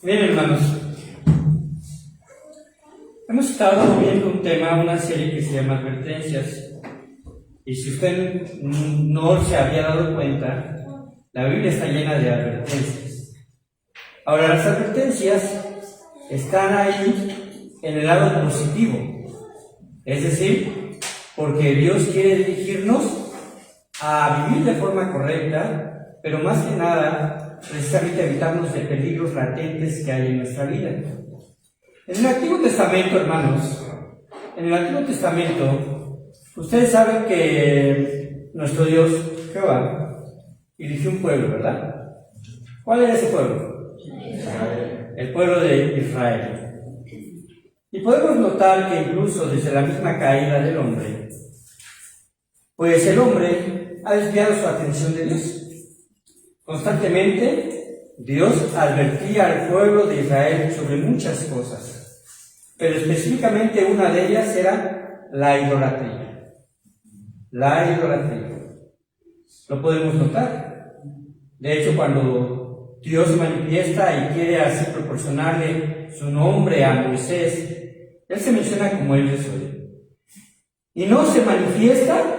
Bien, hermanos, hemos estado viendo un tema, una serie que se llama Advertencias. Y si usted no se había dado cuenta, la Biblia está llena de advertencias. Ahora, las advertencias están ahí en el lado positivo, es decir, porque Dios quiere dirigirnos a vivir de forma correcta, pero más que nada, precisamente evitarnos de peligros latentes que hay en nuestra vida. En el Antiguo Testamento, hermanos, en el Antiguo Testamento, ustedes saben que nuestro Dios, Jehová, eligió un pueblo, ¿verdad? ¿Cuál era ese pueblo? Israel. El pueblo de Israel. Y podemos notar que incluso desde la misma caída del hombre, pues el hombre ha desviado su atención de Dios. Constantemente, Dios advertía al pueblo de Israel sobre muchas cosas, pero específicamente una de ellas era la idolatría. La idolatría. Lo podemos notar. De hecho, cuando Dios se manifiesta y quiere así proporcionarle su nombre a Moisés, él se menciona como el Yo soy. Y no se manifiesta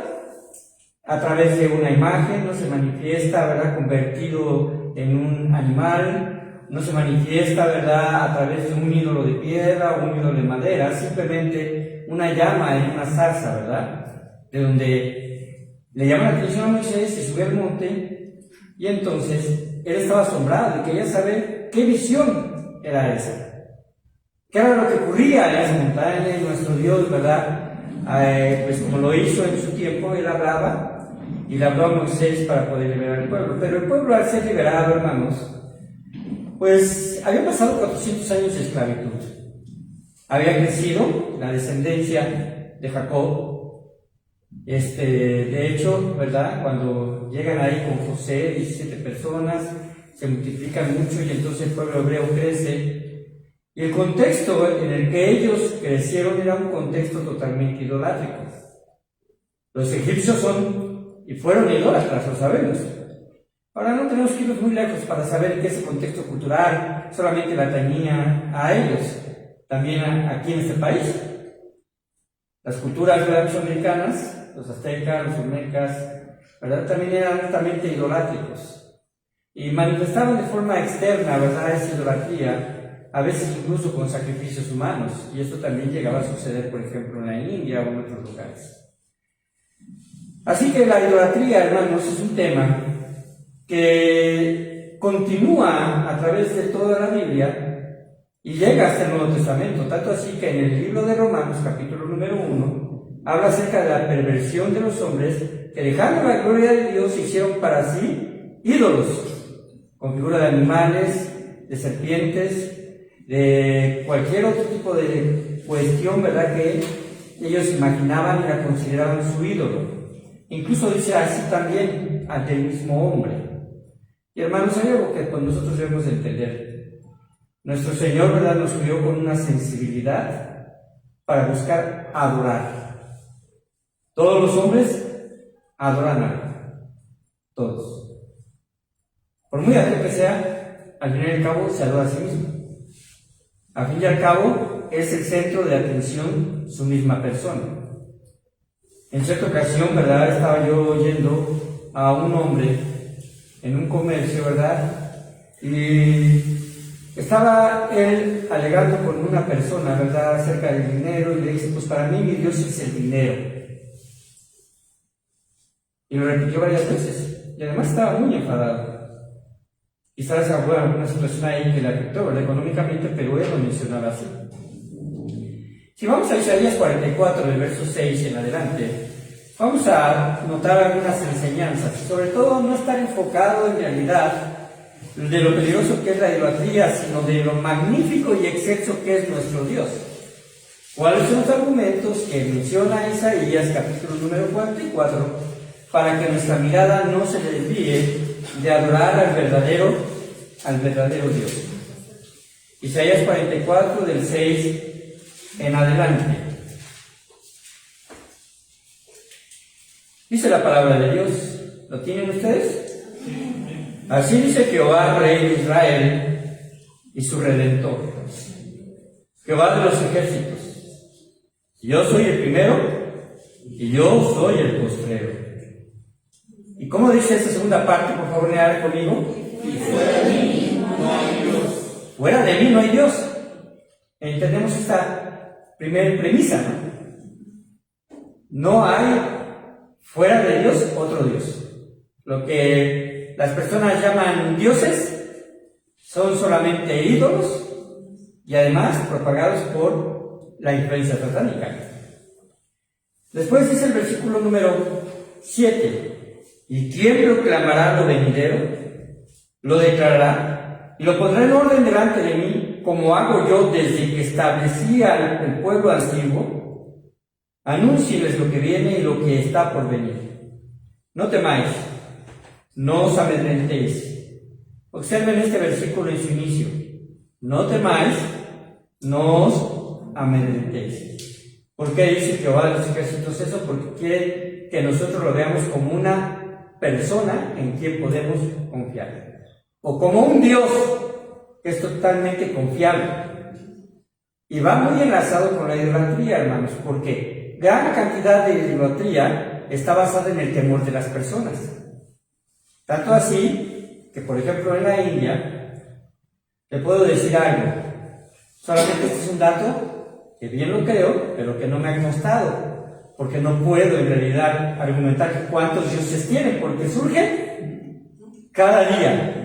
a través de una imagen, no se manifiesta, ¿verdad?, convertido en un animal, no se manifiesta, ¿verdad?, a través de un ídolo de piedra o un ídolo de madera, simplemente una llama en una zarza, ¿verdad?, de donde le llama la atención a Moisés, se sube al monte, y entonces él estaba asombrado y quería saber qué visión era esa, qué era lo que ocurría en esa montaña. Y nuestro Dios, ¿verdad?, pues como lo hizo en su tiempo, él hablaba y le habló a Moisés para poder liberar al pueblo. Pero el pueblo, al ser liberado, hermanos, pues había pasado 400 años de esclavitud. Había crecido la descendencia de Jacob. De hecho, ¿verdad?, cuando llegan ahí con José, 17 personas, se multiplican mucho y entonces el pueblo hebreo crece. Y el contexto en el que ellos crecieron era un contexto totalmente idolátrico. Los egipcios son y fueron idólatras, lo sabemos. Ahora no tenemos que irnos muy lejos para saber que ese contexto cultural solamente la atañía a ellos, también aquí en este país. Las culturas mesoamericanas, los aztecas, los olmecas, ¿verdad?, también eran altamente idolátricos y manifestaban de forma externa, ¿verdad?, esa idolatría, a veces incluso con sacrificios humanos, y esto también llegaba a suceder, por ejemplo, en la India o en otros lugares. Así que la idolatría, hermanos, es un tema que continúa a través de toda la Biblia y llega hasta el Nuevo Testamento, tanto así que en el libro de Romanos, capítulo número 1, habla acerca de la perversión de los hombres que, dejando la gloria de Dios, se hicieron para sí ídolos, con figura de animales, de serpientes, de cualquier otro tipo de cuestión, ¿verdad?, que ellos imaginaban y la consideraban su ídolo. Incluso dice así también ante el mismo hombre. Y hermanos, hay algo que pues nosotros debemos entender. Nuestro Señor, ¿verdad?, nos crió con una sensibilidad para buscar adorar. Todos los hombres adoran a Él. Todos. Por muy ateo que sea, al fin y al cabo se adora a sí mismo. Al fin y al cabo es el centro de atención su misma persona. En cierta ocasión, ¿verdad?, estaba yo oyendo a un hombre en un comercio, ¿verdad?, y estaba él alegando con una persona, ¿verdad?, acerca del dinero, y le dice: pues para mí mi Dios es el dinero. Y lo repitió varias veces, y además estaba muy enfadado. Quizás hubo alguna situación ahí que le afectó, ¿verdad?, económicamente, pero él lo mencionaba así. Si vamos a Isaías 44, del verso 6 en adelante, vamos a notar algunas enseñanzas, sobre todo no estar enfocado en realidad de lo peligroso que es la idolatría, sino de lo magnífico y excelso que es nuestro Dios. ¿Cuáles son los argumentos que menciona Isaías, capítulo número 44, para que nuestra mirada no se desvíe de adorar al verdadero Dios? Isaías 44, del 6 en adelante. Dice la palabra de Dios. ¿Lo tienen ustedes? Así dice Jehová, Rey de Israel: y su Redentor, Jehová de los ejércitos. Yo soy el primero y yo soy el postrero. ¿Y cómo dice esa segunda parte? Por favor, lean conmigo. Y fuera de mí no hay Dios. Fuera de mí no hay Dios. Entendemos esta primera premisa, ¿no? No hay fuera de Dios otro Dios. Lo que las personas llaman dioses son solamente ídolos y además propagados por la influencia satánica. Después dice el versículo número 7: ¿y quién proclamará lo venidero? Lo declarará y lo pondrá en orden delante de mí, como hago yo desde que establecí el pueblo antiguo. Anúncieles lo que viene y lo que está por venir. No temáis, no os amedrentéis. Observen este versículo en su inicio. No temáis, no os amedrentéis. ¿Por qué dice Jehová de los ejércitos eso? Porque quiere que nosotros lo veamos como una persona en quien podemos confiar. O como un Dios que es totalmente confiable. Y va muy enlazado con la idolatría, hermanos, porque gran cantidad de idolatría está basada en el temor de las personas. Tanto así que, por ejemplo, en la India, le puedo decir algo. Solamente este es un dato que bien lo creo, pero que no me ha constado, porque no puedo en realidad argumentar cuántos dioses tienen, porque surgen cada día.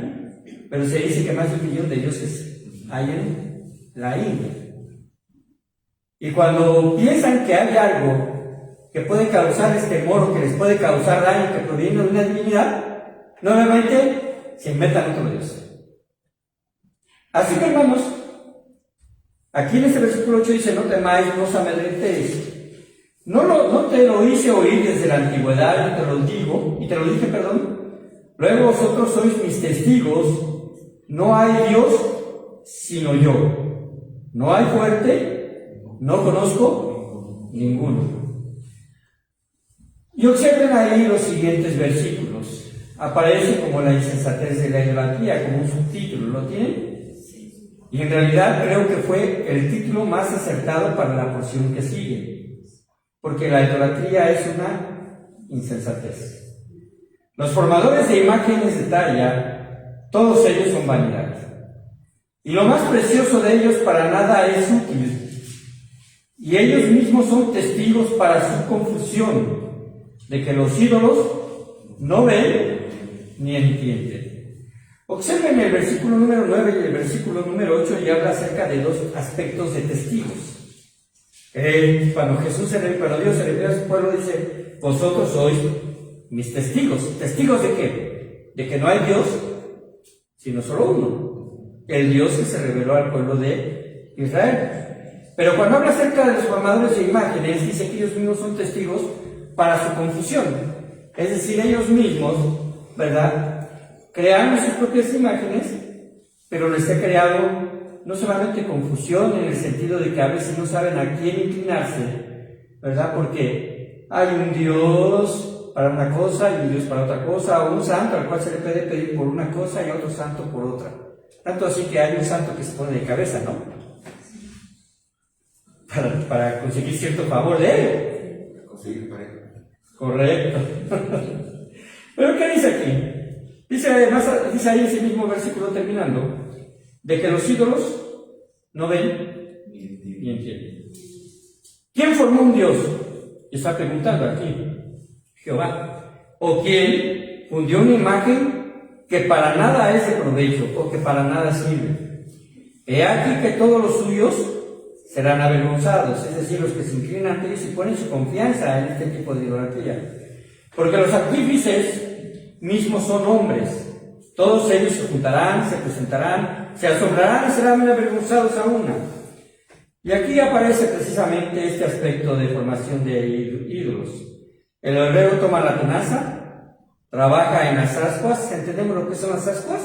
Pero se dice que más de 1 millón de dioses hay en la India. Y cuando piensan que hay algo que puede causarles temor o que les puede causar daño que proviene de una divinidad, nuevamente se inventan otro Dios. Así que, hermanos, aquí en este versículo 8 dice: no temáis, no os amedrentéis. No te lo hice oír desde la antigüedad, y te lo dije, luego vosotros sois mis testigos. No hay Dios sino yo. No hay fuerte, no conozco ninguno. Y observen ahí los siguientes versículos. Aparece como la insensatez de la idolatría, como un subtítulo. ¿Lo tienen? Y en realidad creo que fue el título más acertado para la porción que sigue. Porque la idolatría es una insensatez. Los formadores de imágenes de talla, todos ellos son vanidad. Y lo más precioso de ellos para nada es útil. Y ellos mismos son testigos para su confusión, de que los ídolos no ven ni entienden. Observen el versículo número 9 y el versículo número 8 y habla acerca de dos aspectos de testigos. Cuando Dios se refiere a su pueblo, dice: vosotros sois mis testigos. ¿Testigos de qué? De que no hay Dios sino solo uno, el Dios que se reveló al pueblo de Israel. Pero cuando habla acerca de los formadores de imágenes, dice que ellos mismos son testigos para su confusión. Es decir, ellos mismos, ¿verdad?, crearon sus propias imágenes, pero les ha creado no solamente confusión en el sentido de que a veces no saben a quién inclinarse, ¿verdad?, porque hay un Dios para una cosa y un Dios para otra cosa, o un santo al cual se le puede pedir por una cosa y a otro santo por otra. Tanto así que hay un santo que se pone de cabeza, ¿no? Para conseguir cierto favor de él. Para conseguir pareja. Correcto. Pero ¿qué dice aquí? Dice ahí ese mismo versículo terminando, de que los ídolos no ven ni entienden. ¿Quién formó un Dios? Está preguntando aquí. Jehová. ¿O quién fundió una imagen que para nada es de provecho o que para nada sirve? He aquí que todos los suyos serán avergonzados, es decir, los que se inclinan ante ellos y ponen su confianza en este tipo de idolatría. Porque los artífices mismos son hombres. Todos ellos se juntarán, se presentarán, se asombrarán y serán avergonzados a una. Y aquí aparece precisamente este aspecto de formación de ídolos. El herrero toma la tenaza, trabaja en las ascuas. ¿Entendemos lo que son las ascuas?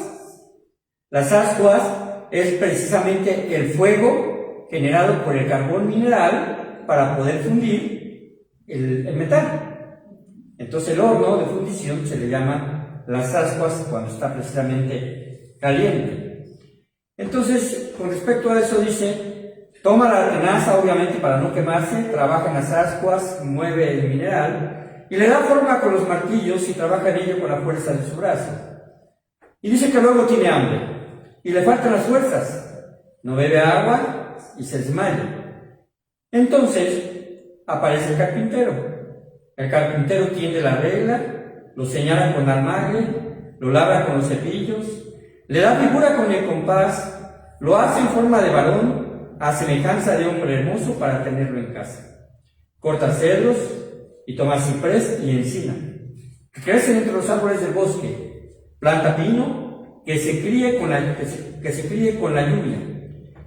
Las ascuas es precisamente el fuego generado por el carbón mineral para poder fundir el metal. Entonces el horno de fundición se le llama las ascuas cuando está precisamente caliente. Entonces, con respecto a eso dice, toma la tenaza, obviamente para no quemarse, trabaja en las ascuas, mueve el mineral, y le da forma con los martillos y trabaja en ello con la fuerza de su brazo. Y dice que luego tiene hambre, y le faltan las fuerzas, no bebe agua y se desmaya. Entonces, aparece el carpintero. El carpintero tiende la regla, lo señala con almague, lo labra con los cepillos, le da figura con el compás, lo hace en forma de varón, a semejanza de hombre hermoso para tenerlo en casa. Corta cedros y toma ciprés y encina, que crecen entre los árboles del bosque, planta pino, que se críe con la lluvia.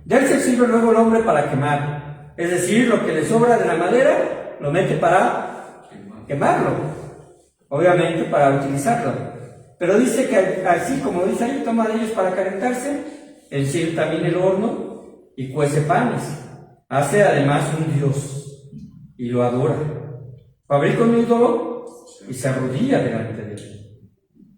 De él se sirve luego el hombre para quemar, es decir, lo que le sobra de la madera, lo mete para quemarlo, obviamente para utilizarlo. Pero dice que así como dice ahí, toma de ellos para calentarse, enciende también el horno y cuece panes. Hace además un dios y lo adora. Fabrica un ídolo y se arrodilla delante de él.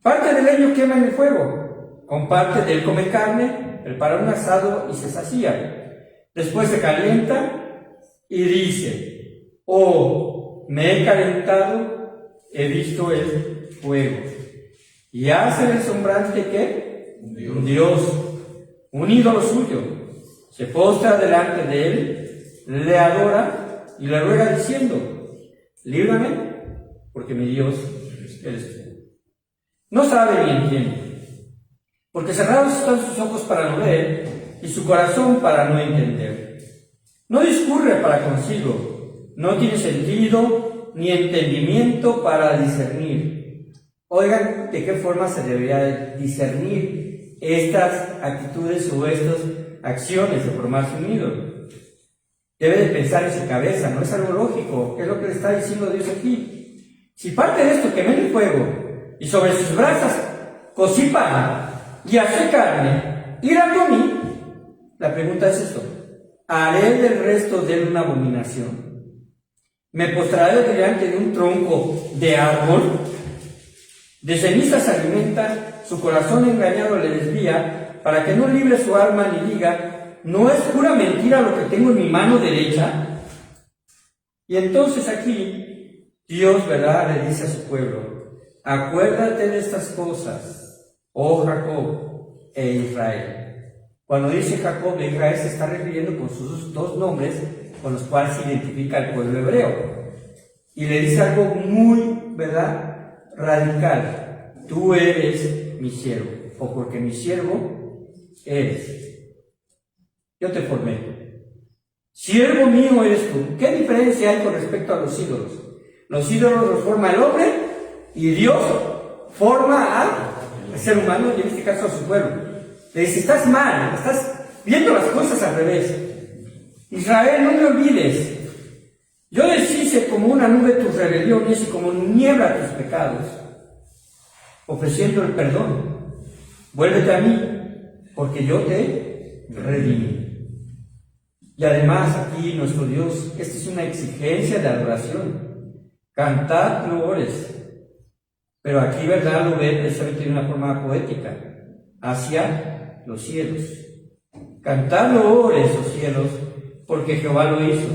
Parte del leño quema en el fuego, con parte de él come carne, prepara un asado y se sacía. Después se calienta y dice, oh, me he calentado, he visto el fuego. Y hace el sombrante ¿qué? Un dios, un ídolo suyo. Se postra delante de él, le adora y le ruega diciendo, líbrame, porque mi Dios eres tú. No sabe ni entiende, porque cerrados están sus ojos para no ver y su corazón para no entender. No discurre para consigo, no tiene sentido ni entendimiento para discernir. Oigan, ¿de qué forma se debería discernir estas actitudes o estas acciones de formarse un ídolo? Debe de pensar en su cabeza, no es algo lógico, es lo que le está diciendo Dios aquí. Si parte de esto quemé en el fuego y sobre sus brasas cocí pan y hace carne y la comí, la pregunta es esto: ¿haré del resto de él una abominación? ¿Me postraré delante de un tronco de árbol? De ceniza se alimenta, su corazón engañado le desvía, para que no libre su alma ni diga, ¿no es pura mentira lo que tengo en mi mano derecha? Y entonces aquí, Dios, ¿verdad?, le dice a su pueblo, acuérdate de estas cosas, oh Jacob e Israel. Cuando dice Jacob e Israel se está refiriendo con sus dos nombres con los cuales se identifica el pueblo hebreo. Y le dice algo muy, ¿verdad?, radical: tú eres mi siervo, o porque mi siervo eres. Yo te formé. Siervo mío eres tú. ¿Qué diferencia hay con respecto a los ídolos? Los ídolos los forma el hombre y Dios forma al ser humano, y en este caso a su pueblo. Le dice, estás mal, estás viendo las cosas al revés. Israel, no me olvides. Yo deshice como una nube tus rebeliones y como niebla tus pecados, ofreciendo el perdón. Vuélvete a mí, porque yo te redimí. Y además aquí nuestro Dios, esta es una exigencia de adoración. Cantad loores. Pero aquí, ¿verdad?, lo ve precisamente de una forma poética, hacia los cielos. Cantad loores, oh cielos, porque Jehová lo hizo.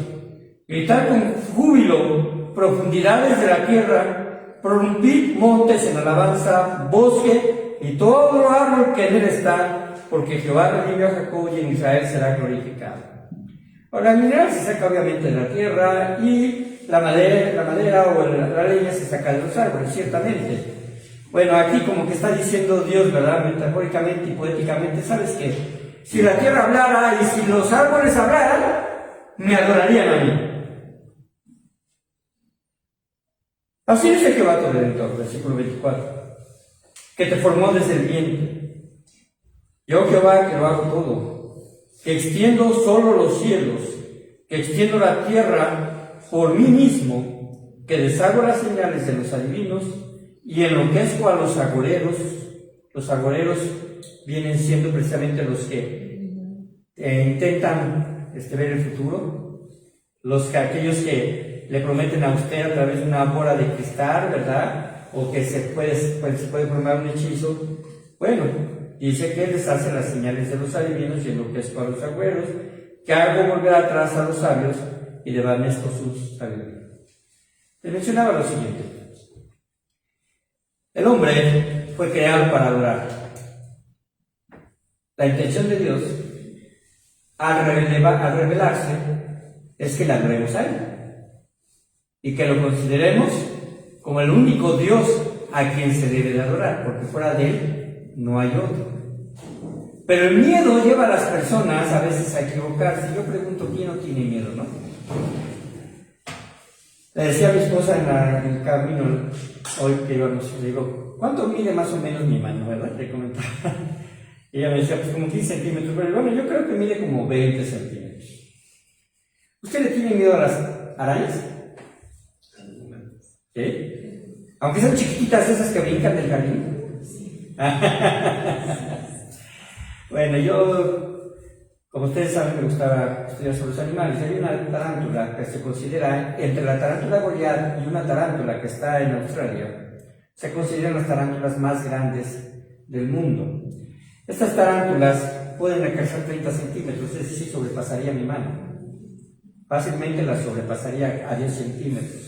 Gritar con júbilo profundidades de la tierra, prorrumpid montes en alabanza, bosque y todo árbol que en él está, porque Jehová redimió a Jacob y en Israel será glorificado. Ahora, el mineral se saca obviamente de la tierra y la madera o la leña se saca de los árboles, ciertamente. Bueno, aquí como que está diciendo Dios, ¿verdad?, metafóricamente y poéticamente, ¿sabes qué? Si la tierra hablara y si los árboles hablaran, me adorarían a mí. Así dice Jehová tu Redentor, versículo 24, que te formó desde el vientre. Yo, Jehová, que lo hago todo, que extiendo solo los cielos, que extiendo la tierra por mí mismo, que deshago las señales de los adivinos y enloquezco a los agoreros. Los agoreros vienen siendo precisamente los que intentan ver el futuro, aquellos que le prometen a usted a través de una bola de cristal, ¿verdad?, o que se puede formar un hechizo. Bueno, dice que les hace las señales de los adivinos y enloquezco a los agüeros, que hago volver atrás a los sabios y desvanezco sus sabiduría. Les mencionaba lo siguiente. El hombre fue creado para adorar. La intención de Dios, al revelarse, es que le adoremos a Él y que lo consideremos como el único Dios a quien se debe de adorar, porque fuera de Él no hay otro. Pero el miedo lleva a las personas a veces a equivocarse. Yo pregunto, ¿quién no tiene miedo, no? Le decía a mi esposa en el camino, hoy que íbamos, le digo, ¿cuánto mide más o menos mi mano, verdad? Le comentaba. Y ella me decía, pues como 15 centímetros, pero bueno, yo creo que mide como 20 centímetros. ¿Usted le tiene miedo a las arañas? ¿Sí? Aunque sean chiquititas esas que brincan del jardín. Bueno, yo, como ustedes saben, me gustaba estudiar sobre los animales. Hay una tarántula que se considera, entre la tarántula Goliat y una tarántula que está en Australia, se consideran las tarántulas más grandes del mundo. Estas tarántulas pueden alcanzar 30 centímetros, es decir, sobrepasaría mi mano. Fácilmente la sobrepasaría a 10 centímetros.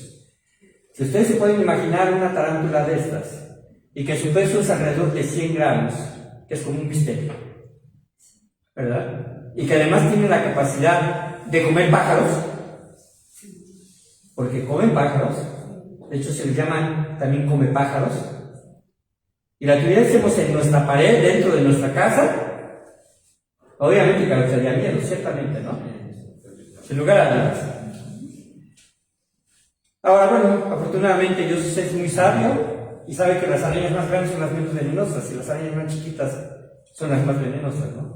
Si ustedes se pueden imaginar una tarántula de estas, y que su peso es alrededor de 100 gramos, que es como un bistec, ¿verdad? Y que además tiene la capacidad de comer pájaros, porque comen pájaros, de hecho se les llama también come pájaros, y la tuviésemos en nuestra pared, dentro de nuestra casa, obviamente causaría miedo, ciertamente, ¿no? Sin lugar a dudas. Ahora, bueno, afortunadamente Dios es muy sabio y sabe que las arañas más grandes son las menos venenosas y las arañas más chiquitas son las más venenosas, ¿no?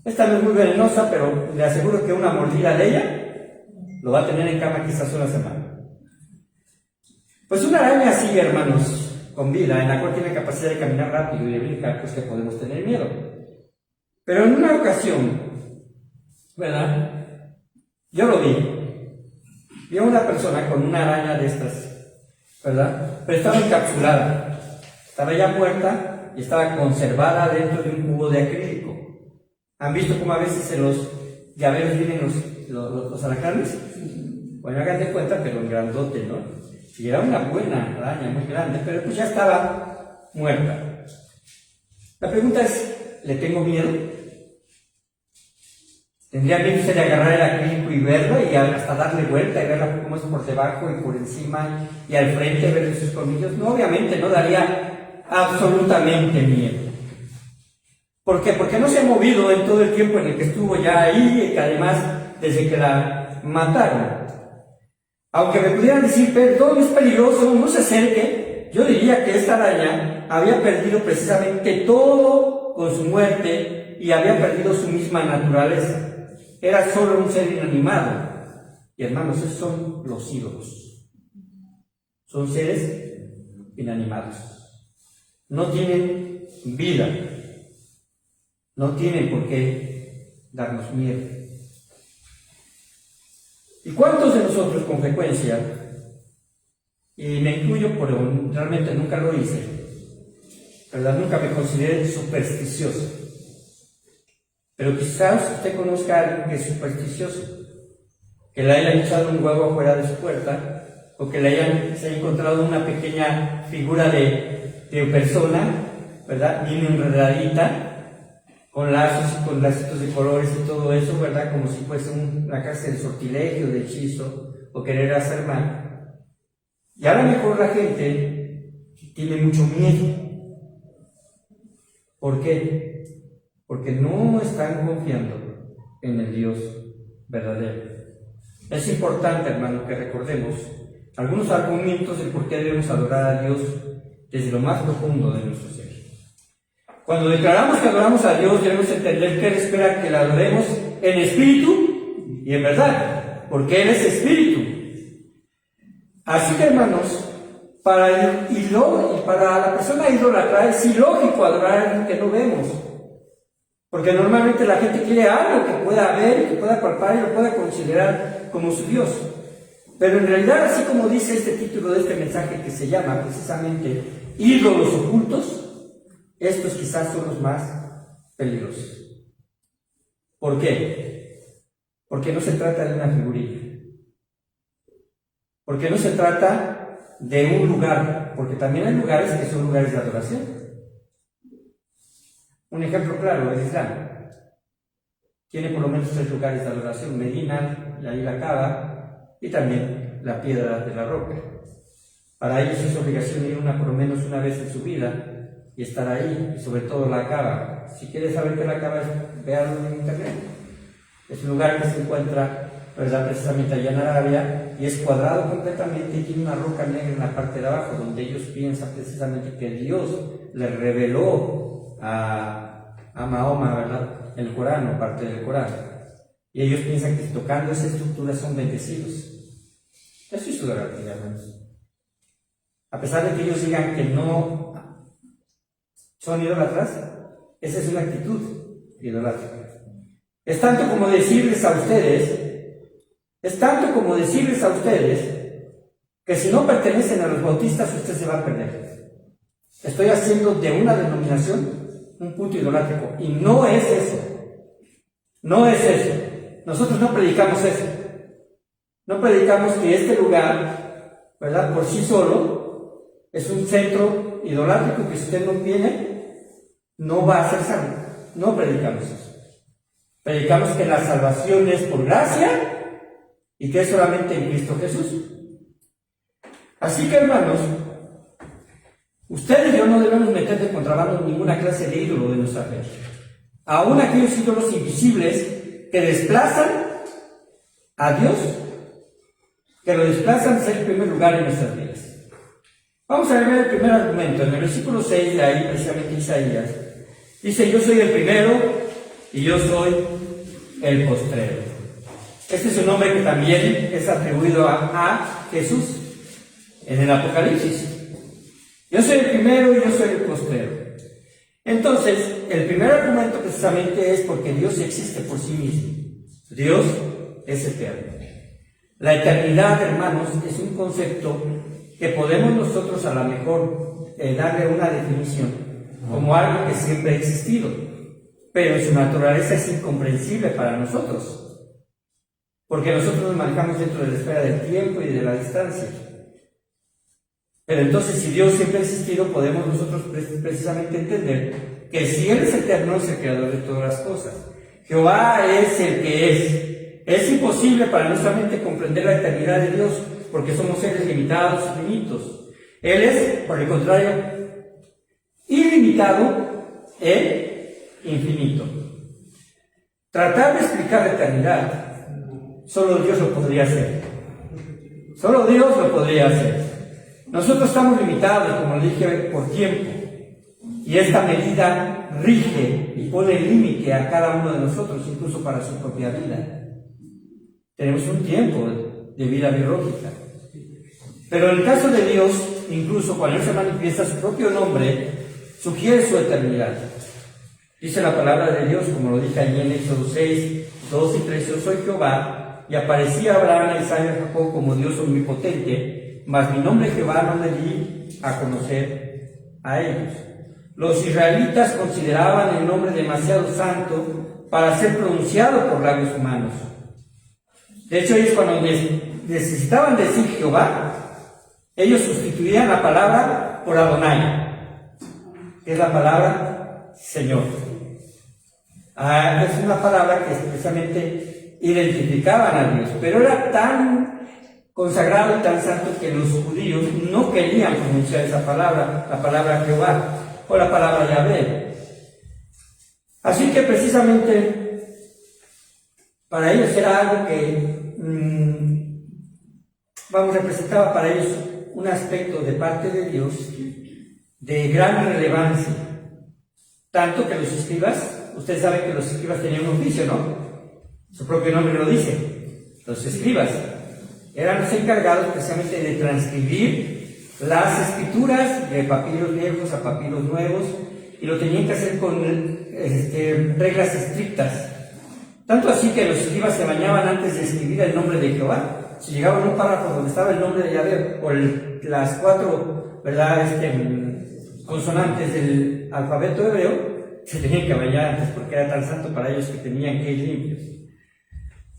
Esta no es muy venenosa, pero le aseguro que una mordida de ella lo va a tener en cama quizás una semana. Pues una araña así, hermanos, con vida, en la cual tiene capacidad de caminar rápido y de brincar, pues que podemos tener miedo. Pero en una ocasión, ¿verdad? Yo lo vi a una persona con una araña de estas, ¿verdad? Pero estaba encapsulada, estaba ya muerta y estaba conservada dentro de un cubo de acrílico. ¿Han visto cómo a veces en los llaveros vienen los alacranes? Bueno, hagan de cuenta, pero en grandote, ¿no? Y era una buena araña, muy grande, pero pues ya estaba muerta. La pregunta es, ¿le tengo miedo? ¿Tendría miedo usted de agarrar el acrílico y verlo y hasta darle vuelta y verla cómo es por debajo y por encima y al frente ver sus colmillos? No, obviamente no daría absolutamente miedo. ¿Por qué? Porque no se ha movido en todo el tiempo en el que estuvo ya ahí y que además desde que la mataron. Aunque me pudieran decir, perdón, es peligroso, no se acerque, yo diría que esta araña había perdido precisamente todo con su muerte y había perdido su misma naturaleza. Era solo un ser inanimado. Y hermanos, esos son los ídolos. Son seres inanimados. No tienen vida. No tienen por qué darnos miedo. ¿Y cuántos de nosotros con frecuencia, y me incluyo pero realmente nunca lo hice, ¿verdad? Nunca me consideré supersticioso, pero quizás usted conozca a alguien que es supersticioso, que le hayan echado un huevo afuera de su puerta, o que se haya encontrado una pequeña figura de persona, ¿verdad? Bien enredadita, con lazos y con lacitos de colores y todo eso, ¿verdad? Como si fuese una clase de sortilegio, de hechizo, o querer hacer mal. Y a lo mejor la gente tiene mucho miedo. ¿Por qué? Porque no están confiando en el Dios verdadero. Es importante, hermano, que recordemos algunos argumentos del por qué debemos adorar a Dios desde lo más profundo de nuestro ser. Cuando declaramos que adoramos a Dios, debemos entender que Él espera que la adoremos en espíritu y en verdad, porque Él es espíritu. Así que, hermanos, para la persona idólatra es ilógico adorar a alguien que no vemos, porque normalmente la gente quiere algo que pueda ver, que pueda palpar y lo pueda considerar como su Dios. Pero en realidad, así como dice este título de este mensaje, que se llama precisamente ídolos ocultos, estos quizás son los más peligrosos. ¿Por qué? Porque no se trata de una figurilla. Porque no se trata de un lugar, porque también hay lugares que son lugares de adoración. Un ejemplo claro, el Islam. Tiene por lo menos 3 lugares de adoración: Medina, y ahí la Kaaba, y también la piedra de la roca. Para ellos es obligación ir por lo menos una vez en su vida y estar ahí, y sobre todo la Kaaba. Si quieres saber qué la Kaaba es, véanlo en internet. Es un lugar que se encuentra, ¿verdad?, precisamente allá en Arabia, y es cuadrado completamente y tiene una roca negra en la parte de abajo, donde ellos piensan precisamente que Dios le reveló a Mahoma, ¿verdad?, el Corán o parte del Corán. Y ellos piensan que tocando esa estructura son bendecidos. Eso es idolatría, hermanos. A pesar de que ellos digan que no son idólatras, esa es una actitud idolátrica. Es tanto como decirles a ustedes que si no pertenecen a los bautistas, usted se va a perder. Estoy haciendo de una denominación un punto idolátrico, y no es eso. No es eso. Nosotros no predicamos eso. No predicamos que este lugar, ¿verdad?, por sí solo es un centro idolátrico, que si usted no viene, no va a ser salvo. No predicamos eso. Predicamos que la salvación es por gracia y que es solamente en Cristo Jesús. Así que, hermanos, usted y yo no debemos meter de contrabando ninguna clase de ídolo de nuestra fe. Aún aquellos ídolos invisibles que desplazan a Dios, que lo desplazan a ser el primer lugar en nuestras vidas. Vamos a ver el primer argumento. En el versículo 6 de ahí, precisamente Isaías, dice: yo soy el primero y yo soy el postrero. Este es un nombre que también es atribuido a Jesús en el Apocalipsis. Yo soy el primero y yo soy el postrero. Entonces, el primer argumento precisamente es porque Dios existe por sí mismo. Dios es eterno. La eternidad, hermanos, es un concepto que podemos nosotros a lo mejor darle una definición como algo que siempre ha existido, pero en su naturaleza es incomprensible para nosotros, porque nosotros nos manejamos dentro de la esfera del tiempo y de la distancia. Pero entonces, si Dios siempre ha existido, podemos nosotros precisamente entender que si Él es eterno, es el creador de todas las cosas. Jehová es el que es. Es imposible para nuestra mente comprender la eternidad de Dios, porque somos seres limitados y finitos. Él es, por el contrario, ilimitado e infinito. Tratar de explicar la eternidad, solo Dios lo podría hacer. Solo Dios lo podría hacer. Nosotros estamos limitados, como le dije, por tiempo, y esta medida rige y pone límite a cada uno de nosotros, incluso para su propia vida. Tenemos un tiempo de vida biológica. Pero en el caso de Dios, incluso cuando Él se manifiesta, su propio nombre sugiere su eternidad. Dice la palabra de Dios, como lo dije allí en Éxodo 6, 2 y 3: yo soy Jehová, y aparecí a Abraham, a Isaac y a Jacob como Dios omnipotente, mas mi nombre Jehová no me di a conocer a ellos. Los israelitas consideraban el nombre demasiado santo para ser pronunciado por labios humanos. De hecho, ellos cuando necesitaban decir Jehová, ellos sustituían la palabra por Adonai, que es la palabra Señor. Es una palabra que precisamente identificaban a Dios, pero era tan consagrado y tan santo que los judíos no querían pronunciar esa palabra, la palabra Jehová o la palabra Yahvé. Así que precisamente para ellos era algo que representaba para ellos un aspecto de parte de Dios de gran relevancia, tanto que los escribas, ustedes saben que los escribas tenían un oficio, ¿no? Su propio nombre lo dice. Los escribas eran los encargados precisamente de transcribir las escrituras de papiros viejos a papiros nuevos, y lo tenían que hacer con reglas estrictas. Tanto así que los escribas se bañaban antes de escribir el nombre de Jehová. Si llegaban a un párrafo donde estaba el nombre de Yahvé o las 4, ¿verdad?, consonantes del alfabeto hebreo, se tenían que bañar antes porque era tan santo para ellos que tenían que ir limpios.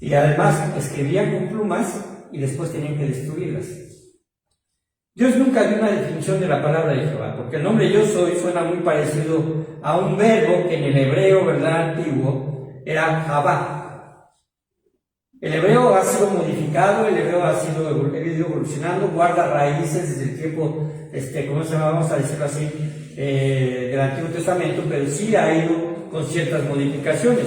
Y además escribían con plumas y después tenían que destruirlas. Dios nunca dio una definición de la palabra de Jehová, porque el nombre yo soy suena muy parecido a un verbo que en el hebreo, ¿verdad?, antiguo, era Javá. El hebreo ha sido modificado, el hebreo ha ido evolucionando, guarda raíces desde el tiempo, ¿cómo se llama? Vamos a decirlo así, del Antiguo Testamento, pero sí ha ido con ciertas modificaciones.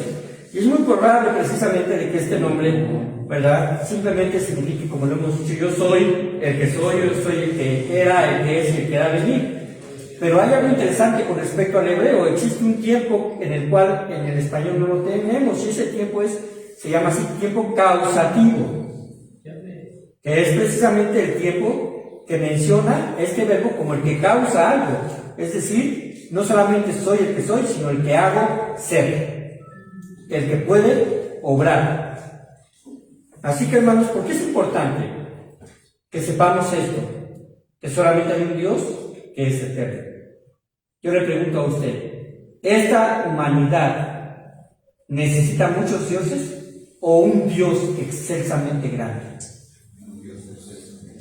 Y es muy probable precisamente de que este nombre, ¿verdad?, simplemente signifique, como lo hemos dicho, yo soy, yo soy el que era, el que es y el que ha de venir. Pero hay algo interesante con respecto al hebreo. Existe un tiempo en el cual en el español no lo tenemos, y ese tiempo se llama así, tiempo causativo, que es precisamente el tiempo que menciona este verbo como el que causa algo. Es decir, no solamente soy el que soy, sino el que hago ser, el que puede obrar. Así que, hermanos, ¿por qué es importante que sepamos esto? Que solamente hay un Dios que es eterno. Yo le pregunto a usted, ¿esta humanidad necesita muchos dioses o un Dios excelsamente grande?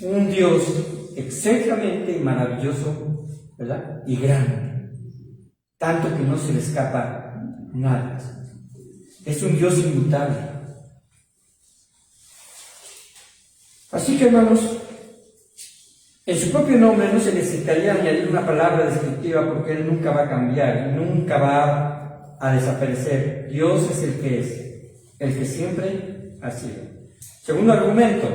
Un Dios excelsamente maravilloso, ¿verdad?, y grande, tanto que no se le escapa nada. Es un Dios inmutable. Así que, hermanos, en su propio nombre no se necesitaría añadir una palabra descriptiva, porque Él nunca va a cambiar y nunca va a desaparecer. Dios es el que siempre ha sido. Segundo argumento,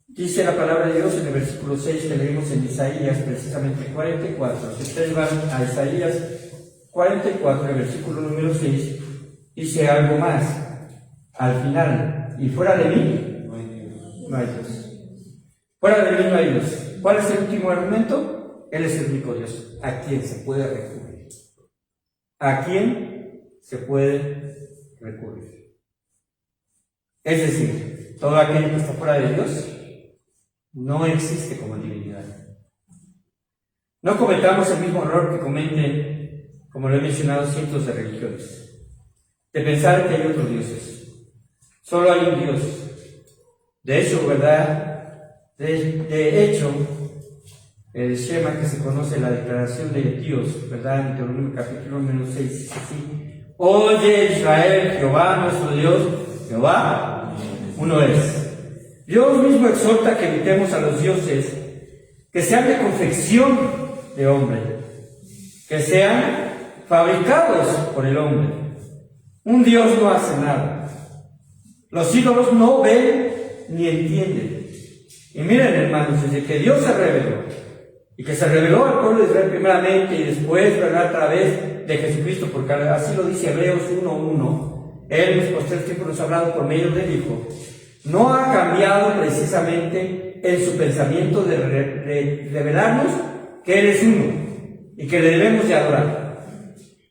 dice la palabra de Dios en el versículo 6 que leímos en Isaías, precisamente 44. Si ustedes van a Isaías 44, el versículo número 6, dice algo más al final: y fuera de mí no hay Dios. Fuera de mí no hay Dios. ¿Cuál es el último argumento? Él es el único Dios a quien se puede recurrir. ¿A quién se puede recurrir? Es decir, todo aquello que está fuera de Dios no existe como divinidad. No cometamos el mismo error que cometen, como lo he mencionado, cientos de religiones, de pensar que hay otros dioses. Solo hay un Dios. De hecho, ¿verdad? De hecho, el Shema, que se conoce, la declaración de Dios, ¿verdad?, en Deuteronomio capítulo número 6, dice así: oye Israel, Jehová nuestro Dios, Jehová uno es. Dios mismo exhorta que evitemos a los dioses que sean de confección de hombre, que sean fabricados por el hombre. Un Dios no hace nada. Los ídolos no ven ni entienden. Y miren, hermanos, desde que Dios se reveló, y que se reveló al pueblo de Israel primeramente y después, ¿verdad?, a través de Jesucristo, porque así lo dice Hebreos 1:1, Él en los posteriores tiempos nos ha hablado por medio del Hijo, no ha cambiado precisamente en su pensamiento de revelarnos que Él es uno y que le debemos de adorar.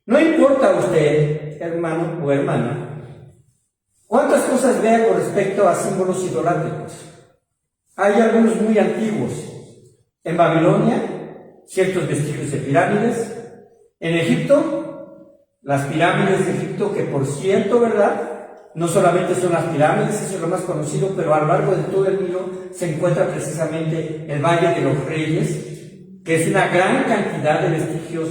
No importa a usted, hermano o hermana, cuántas cosas vea con respecto a símbolos idolátricos. Hay algunos muy antiguos. En Babilonia, ciertos vestigios de pirámides. En Egipto, las pirámides de Egipto, que por cierto, ¿verdad?, no solamente son las pirámides, eso es lo más conocido, pero a lo largo de todo el Nilo se encuentra precisamente el Valle de los Reyes, que es una gran cantidad de vestigios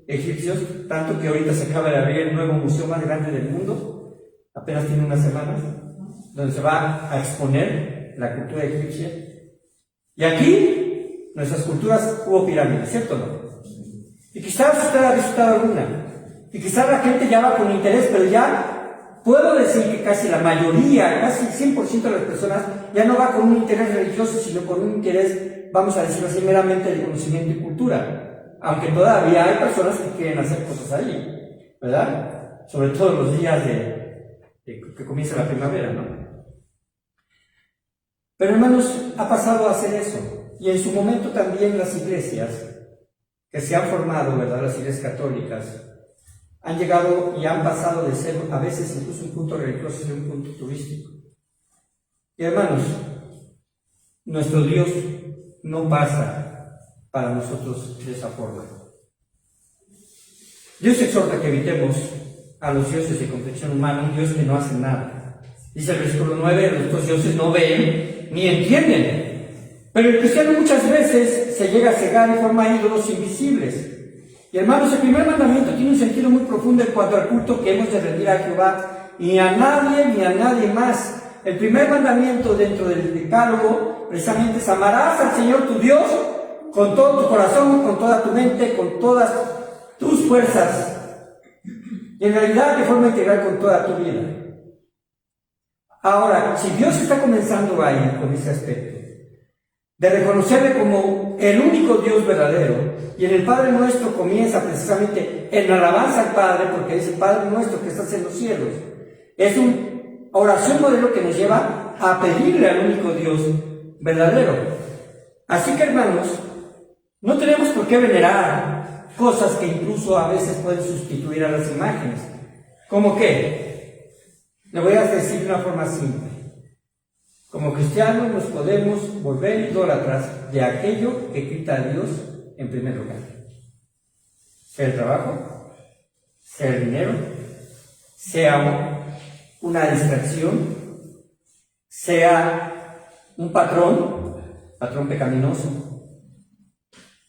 egipcios, tanto que ahorita se acaba de abrir el nuevo museo más grande del mundo, apenas tiene unas semanas, donde se va a exponer la cultura egipcia. Y aquí, nuestras culturas, hubo pirámides, ¿cierto o no? Y quizás usted ha visitado alguna, y quizás la gente ya va con interés, pero ya puedo decir que casi la mayoría, casi 100% de las personas, ya no va con un interés religioso, sino con un interés, vamos a decirlo así, meramente de conocimiento y cultura. Aunque todavía hay personas que quieren hacer cosas ahí, ¿verdad? Sobre todo los días que comienza la primavera, ¿no? Pero, hermanos, ha pasado a hacer eso. Y en su momento también las iglesias que se han formado, ¿verdad?, las iglesias católicas, han llegado y han pasado de ser a veces incluso un punto religioso a un punto turístico. Y, hermanos, nuestro Dios no pasa para nosotros de esa forma. Dios exhorta que evitemos a los dioses de complexión humana, un Dios que no hace nada. Dice el versículo 9, estos dioses no ven ni entienden. Pero el cristiano muchas veces se llega a cegar y forma ídolos invisibles. Y hermanos, el primer mandamiento tiene un sentido muy profundo en cuanto al culto que hemos de rendir a Jehová y a nadie ni a nadie más. El primer mandamiento dentro del decálogo precisamente es: amarás al Señor tu Dios con todo tu corazón, con toda tu mente, con todas tus fuerzas, y en realidad de forma integral con toda tu vida. Ahora, si Dios está comenzando ahí con ese aspecto de reconocerle como el único Dios verdadero, y en el Padre Nuestro comienza precisamente en alabanza al Padre, porque es el Padre Nuestro que estás en los cielos, es una oración modelo que nos lleva a pedirle al único Dios verdadero. Así que, hermanos, no tenemos por qué venerar cosas que incluso a veces pueden sustituir a las imágenes. ¿Cómo qué? Le voy a decir de una forma simple. Como cristianos nos podemos volver idólatras de aquello que quita a Dios en primer lugar. Sea el trabajo, sea el dinero, sea una distracción, sea un patrón pecaminoso,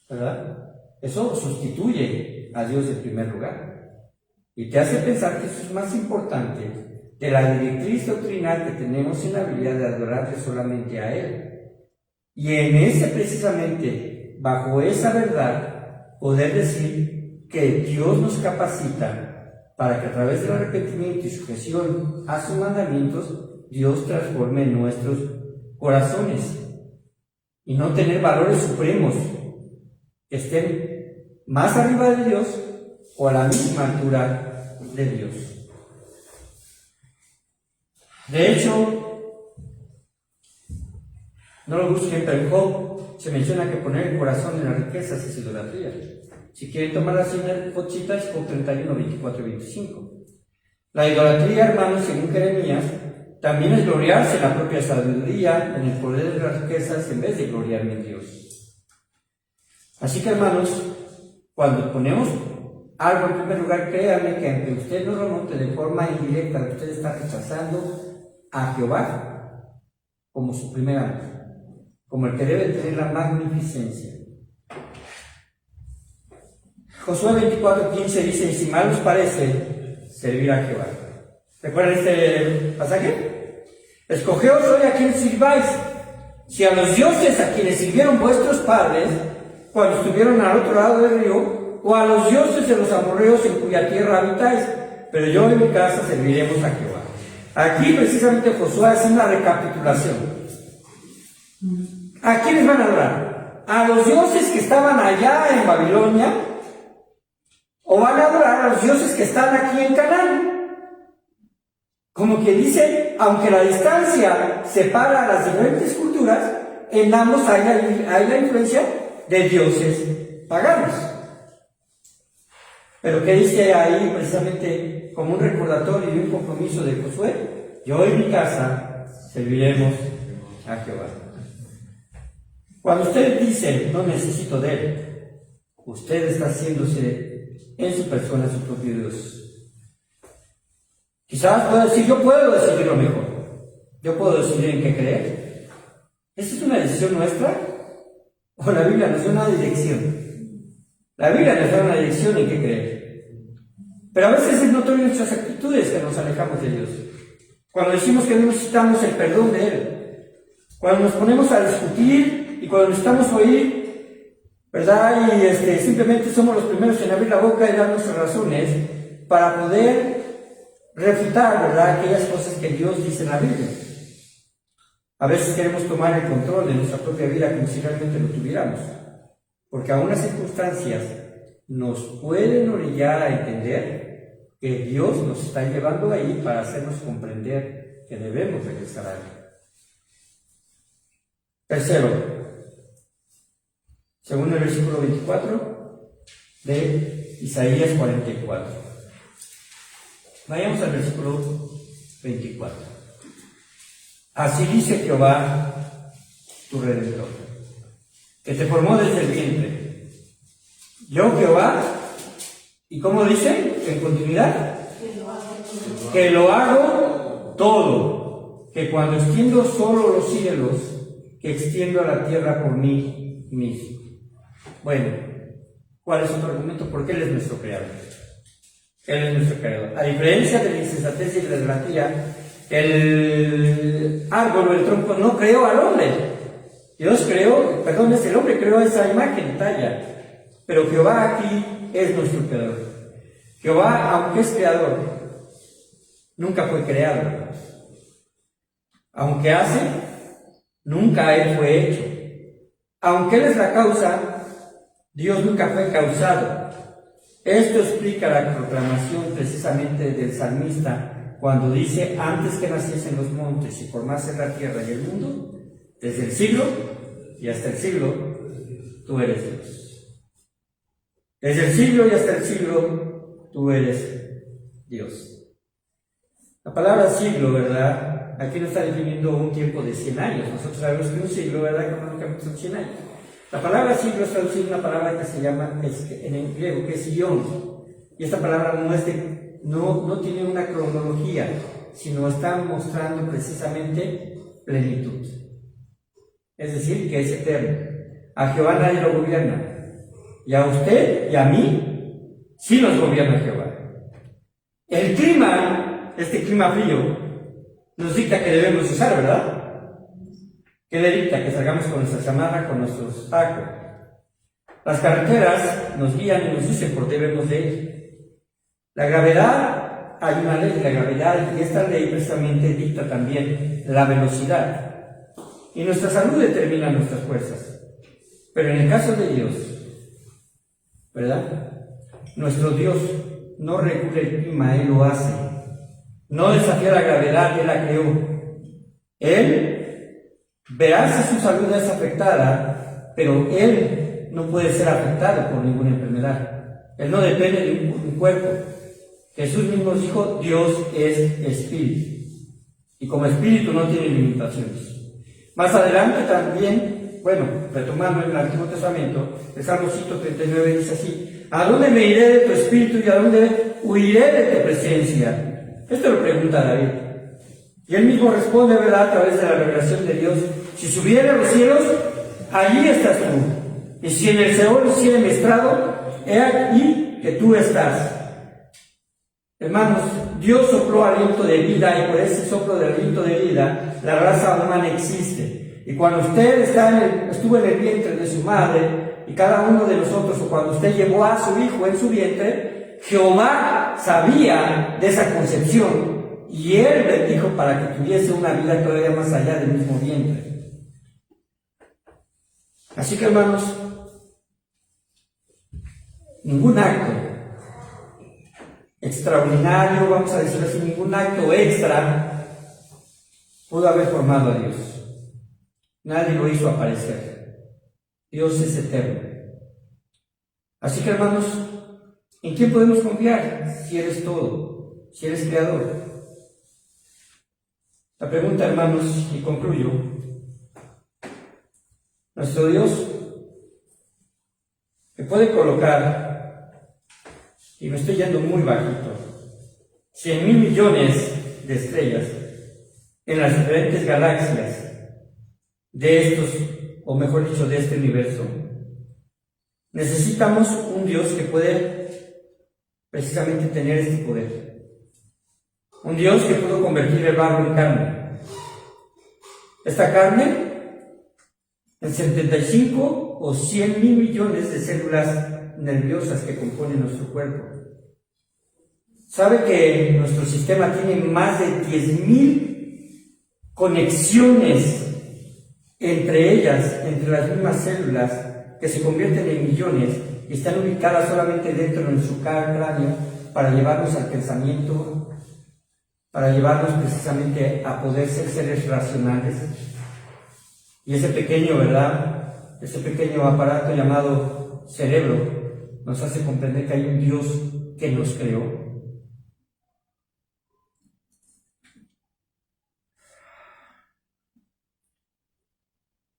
¿verdad? Eso sustituye a Dios en primer lugar y te hace pensar que eso es más importante de la directriz doctrinal que tenemos en la Biblia de adorarle solamente a Él. Y en ese precisamente, bajo esa verdad, poder decir que Dios nos capacita para que a través del arrepentimiento y sujeción a sus mandamientos, Dios transforme nuestros corazones y no tener valores supremos que estén más arriba de Dios o a la misma altura de Dios. De hecho, no lo busquen, pero en Job se menciona que poner el corazón en las riquezas es idolatría. Si quieren tomar así una fochita, es Job 31, 24 y 25. La idolatría, hermanos, según Jeremías, también es gloriarse en la propia sabiduría, en el poder de las riquezas, en vez de gloriarme en Dios. Así que, hermanos, cuando ponemos algo en primer lugar, créanme que aunque usted no lo note de forma indirecta, usted está rechazando a Jehová como su primer amo, como el que debe tener la magnificencia. Josué 24:15 dice: y si mal os parece, servir a Jehová. ¿Recuerdan este pasaje? Escogeos hoy a quien sirváis, si a los dioses a quienes sirvieron vuestros padres cuando estuvieron al otro lado del río, o a los dioses de los amorreos en cuya tierra habitáis, pero yo en mi casa serviremos a Jehová. Aquí precisamente Josué hace una recapitulación. ¿A quiénes van a adorar? ¿A los dioses que estaban allá en Babilonia? ¿O van a adorar a los dioses que están aquí en Canaán? Como que dice, aunque la distancia separa a las diferentes culturas, en ambos hay la influencia de dioses paganos. Pero ¿qué dice ahí precisamente como un recordatorio y un compromiso de Josué? Yo y mi casa serviremos a Jehová. Cuando usted dice, no necesito de Él, usted está haciéndose en su persona su propio Dios. Quizás pueda decir, yo puedo decidir lo mejor, yo puedo decidir en qué creer. ¿Esa es una decisión nuestra? ¿O la Biblia nos da una dirección? La Biblia nos da una dirección en qué creer. Pero a veces es notorio en nuestras actitudes que nos alejamos de Dios. Cuando decimos que no necesitamos el perdón de Él, cuando nos ponemos a discutir y cuando necesitamos oír, ¿verdad? Y simplemente somos los primeros en abrir la boca y dar nuestras razones para poder refutar, ¿verdad?, aquellas cosas que Dios dice en la Biblia. A veces queremos tomar el control de nuestra propia vida como si realmente lo tuviéramos, porque aún las circunstancias nos pueden orillar a entender que Dios nos está llevando ahí para hacernos comprender que debemos regresar a Él. Tercero, según el versículo 24 de Isaías 44. Vayamos al versículo 24. Así dice Jehová, tu Redentor, que te formó desde el vientre. Yo, Jehová, ¿Y cómo dice? En continuidad. Que lo hago todo. Que cuando extiendo solo los cielos, que extiendo a la tierra por mí mismo. Bueno, ¿cuál es otro argumento? Porque Él es nuestro creador. Él es nuestro creador. A diferencia de la insensatez y de la desgracia, el árbol o el tronco no creó al hombre. Dios creó, perdón, es el hombre creó esa imagen, talla. Pero Jehová aquí es nuestro creador. Jehová, aunque es creador, nunca fue creado. Aunque hace, nunca Él fue hecho. Aunque Él es la causa, Dios nunca fue causado. Esto explica la proclamación precisamente del salmista cuando dice: antes que naciesen los montes y formasen la tierra y el mundo, desde el siglo y hasta el siglo, tú eres Dios. Desde el siglo y hasta el siglo, tú eres Dios. La palabra siglo, ¿verdad? Aquí no está definiendo un tiempo de 100 años. Nosotros sabemos que un siglo, ¿verdad?, económicamente son 100 años. La palabra siglo es traducida una palabra que se llama, en griego, que es ion. Y esta palabra no tiene una cronología, sino está mostrando precisamente plenitud. Es decir, que es eterno. A Jehová nadie lo gobierna. Y a usted y a mí sí nos gobierna Jehová. El clima, este clima frío, nos dicta que debemos usar, ¿verdad? ¿Qué le dicta? Que salgamos con nuestra chamarra, con nuestros tacos. Las carreteras nos guían y nos dicen por qué debemos de ir. La gravedad, hay una ley de la gravedad, y esta ley precisamente dicta también la velocidad. Y nuestra salud determina nuestras fuerzas. Pero en el caso de Dios, ¿verdad?, nuestro Dios no regula el clima, Él lo hace. No desafía la gravedad, Él la creó. Él verá si su salud es afectada, pero Él no puede ser afectado por ninguna enfermedad. Él no depende de un cuerpo. Jesús mismo dijo: Dios es espíritu. Y como espíritu no tiene limitaciones. Más adelante también, bueno, retomando en el Antiguo Testamento, el Salmo 139 dice así: ¿a dónde me iré de tu espíritu y a dónde huiré de tu presencia? Esto lo pregunta David. Y él mismo responde, ¿verdad?, a través de la revelación de Dios: si subiera a los cielos, allí estás tú. Y si en el Seol hiciera mi estrado, he aquí que tú estás. Hermanos, Dios sopló aliento de vida, y por ese soplo de aliento de vida, la raza humana existe. Y cuando usted estuvo en el vientre de su madre, y cada uno de nosotros, o cuando usted llevó a su hijo en su vientre, Jehová sabía de esa concepción, y Él bendijo para que tuviese una vida todavía más allá del mismo vientre. Así que, hermanos, ningún acto extraordinario, vamos a decirlo así, ningún acto extra pudo haber formado a Dios. Nadie lo hizo aparecer. Dios es eterno. Así que, hermanos, ¿en quién podemos confiar? Si eres todo, si eres creador. La pregunta, hermanos, y concluyo: nuestro Dios, que puede colocar, y me estoy yendo muy bajito, 100,000 millones de estrellas en las diferentes galaxias de estos, o mejor dicho, de este universo. Necesitamos un Dios que puede precisamente tener este poder. Un Dios que pudo convertir el barro en carne. Esta carne, en 75 o 100,000 millones de células nerviosas que componen nuestro cuerpo. ¿Sabe que nuestro sistema tiene más de 10,000 conexiones entre ellas, entre las mismas células, que se convierten en millones y están ubicadas solamente dentro de nuestro cráneo para llevarnos al pensamiento, para llevarnos precisamente a poder ser seres racionales? Y ese pequeño, ¿verdad?, ese pequeño aparato llamado cerebro nos hace comprender que hay un Dios que nos creó.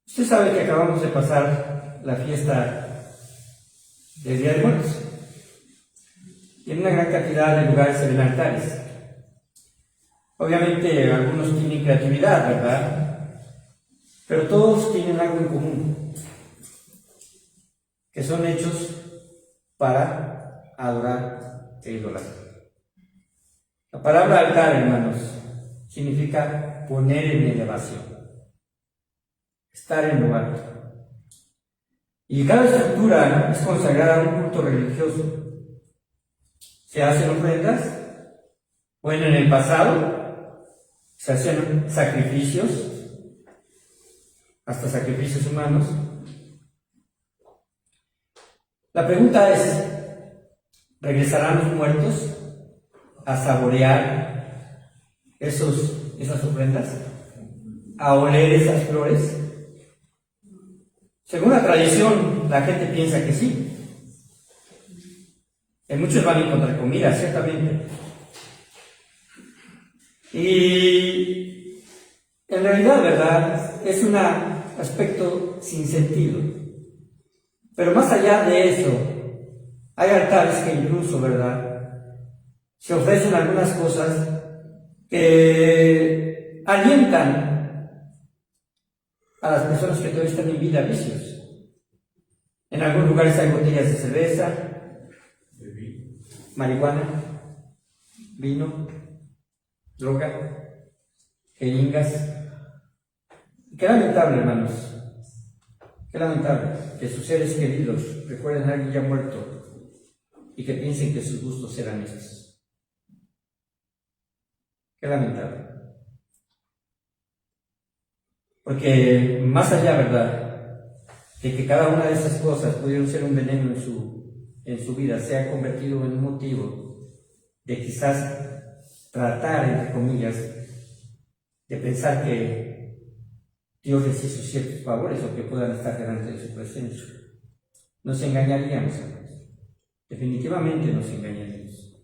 Usted sabe que acabamos de pasar la fiesta del Día de Muertos. y en una gran cantidad de lugares se ven altares. Obviamente algunos tienen creatividad, ¿verdad? Pero todos tienen algo en común, que son hechos para adorar e idolatrar. La palabra altar, hermanos, significa poner en elevación, estar en lo alto. Y cada estructura es consagrada a un culto religioso. Se hacen ofrendas, bueno, en el pasado se hacían sacrificios, hasta sacrificios humanos. La pregunta es, ¿regresarán los muertos a saborear esas ofrendas? ¿A oler esas flores? Según la tradición, la gente piensa que sí. En muchos van a encontrar comida, ciertamente. Y en realidad, ¿verdad? Es un aspecto sin sentido. Pero más allá de eso, hay altares que incluso, ¿verdad?, se ofrecen algunas cosas que alientan a las personas que todavía están en vida vicios. En algunos lugares hay botellas de cerveza, marihuana, vino, droga, jeringas. Qué lamentable, hermanos, qué lamentable que sus seres queridos recuerden a alguien ya muerto y que piensen que sus gustos eran esos. Qué lamentable. Porque más allá, ¿verdad?, de que cada una de esas cosas pudieron ser un veneno en su vida, se ha convertido en un motivo de quizás tratar, entre comillas, de pensar que Dios les hizo ciertos favores o que puedan estar delante de su presencia. Nos engañaríamos, hermanos. Definitivamente nos engañaríamos.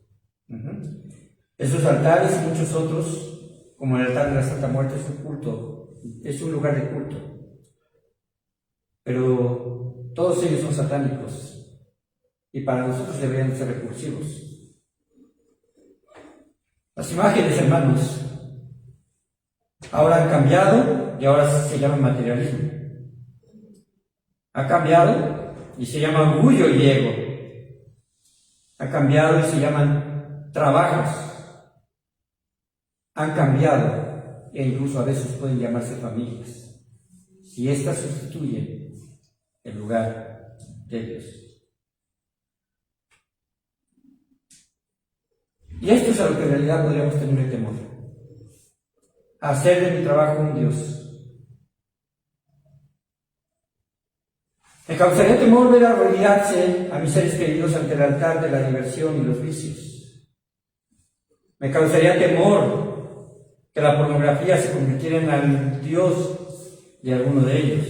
Esos altares y muchos otros, como el altar de la Santa Muerte, es un culto, es un lugar de culto. Pero todos ellos son satánicos y para nosotros deberían ser repulsivos. Las imágenes, hermanos, ahora han cambiado y ahora se llama materialismo. Ha cambiado y se llama orgullo y ego. Ha cambiado y se llaman trabajos. Han cambiado e incluso a veces pueden llamarse familias, si éstas sustituyen el lugar de Dios. Y esto es a lo que en realidad podríamos tener temor: hacer de mi trabajo un Dios. Me causaría temor ver arrodillarse a mis seres queridos ante el altar de la diversión y los vicios. Me causaría temor que la pornografía se convirtiera en el Dios de alguno de ellos.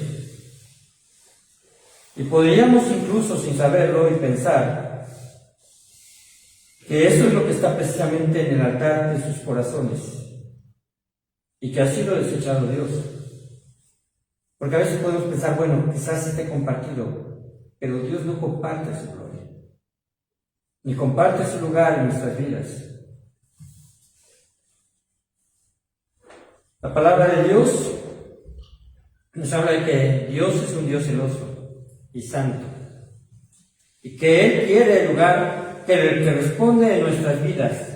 Y podríamos incluso, sin saberlo, y pensar que eso es lo que está precisamente en el altar de sus corazones y que así lo ha desechado Dios. Porque a veces podemos pensar, bueno, quizás esté compartido, pero Dios no comparte su gloria, ni comparte su lugar en nuestras vidas. La palabra de Dios nos habla de que Dios es un Dios celoso y santo, y que Él quiere el lugar que responde en nuestras vidas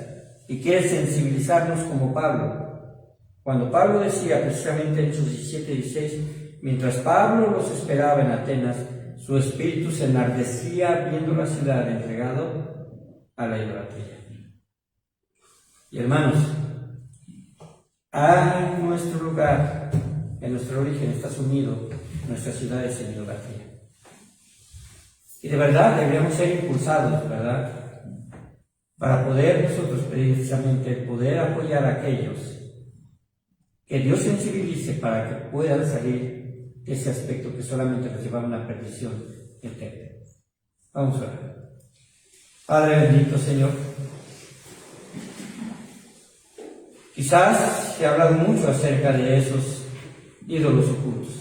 y quiere sensibilizarnos como Pablo. Cuando Pablo decía precisamente en Hechos 17:16, mientras Pablo los esperaba en Atenas, su espíritu se enardecía viendo la ciudad entregado a la idolatría. Y hermanos, en nuestro lugar, en nuestro origen, está sumido nuestras ciudades en idolatría. Y de verdad deberíamos ser impulsados, ¿verdad?, para poder nosotros precisamente poder apoyar a aquellos que Dios sensibilice para que puedan salir de ese aspecto que solamente les lleva a una perdición eterna. Vamos a orar. Padre bendito, Señor, quizás se ha hablado mucho acerca de esos ídolos ocultos.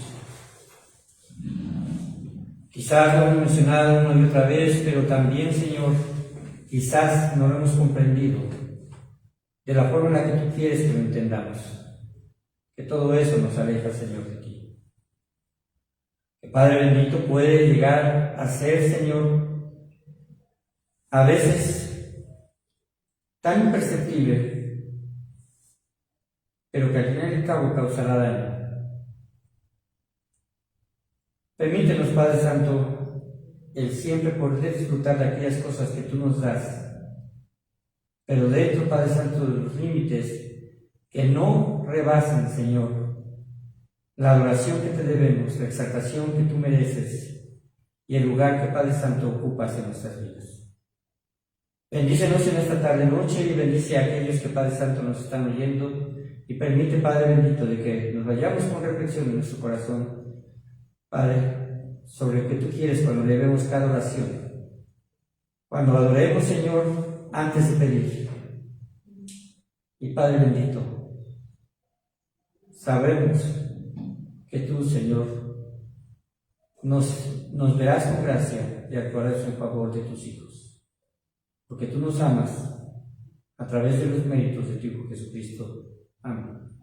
Quizás lo hemos mencionado una y otra vez, pero también, Señor, quizás no lo hemos comprendido de la forma en la que tú quieres que lo entendamos. Que todo eso nos aleja, Señor, de ti. Que Padre bendito puede llegar a ser, Señor, a veces tan imperceptible, pero que al fin y al cabo causará daño. Permítenos, Padre Santo, el siempre poder disfrutar de aquellas cosas que tú nos das, pero dentro, Padre Santo, de los límites que no rebasen, Señor, la adoración que te debemos, la exaltación que tú mereces y el lugar que, Padre Santo, ocupas en nuestras vidas. Bendícenos en esta tarde noche y bendice a aquellos que, Padre Santo, nos están oyendo y permite, Padre bendito, de que nos vayamos con reflexión en nuestro corazón, Padre, sobre lo que tú quieres cuando elevemos cada oración. Cuando adoremos, Señor, antes de pedir. Y Padre bendito, sabemos que tú, Señor, nos verás con gracia y actuarás en favor de tus hijos. Porque tú nos amas a través de los méritos de tu Hijo Jesucristo. Amén.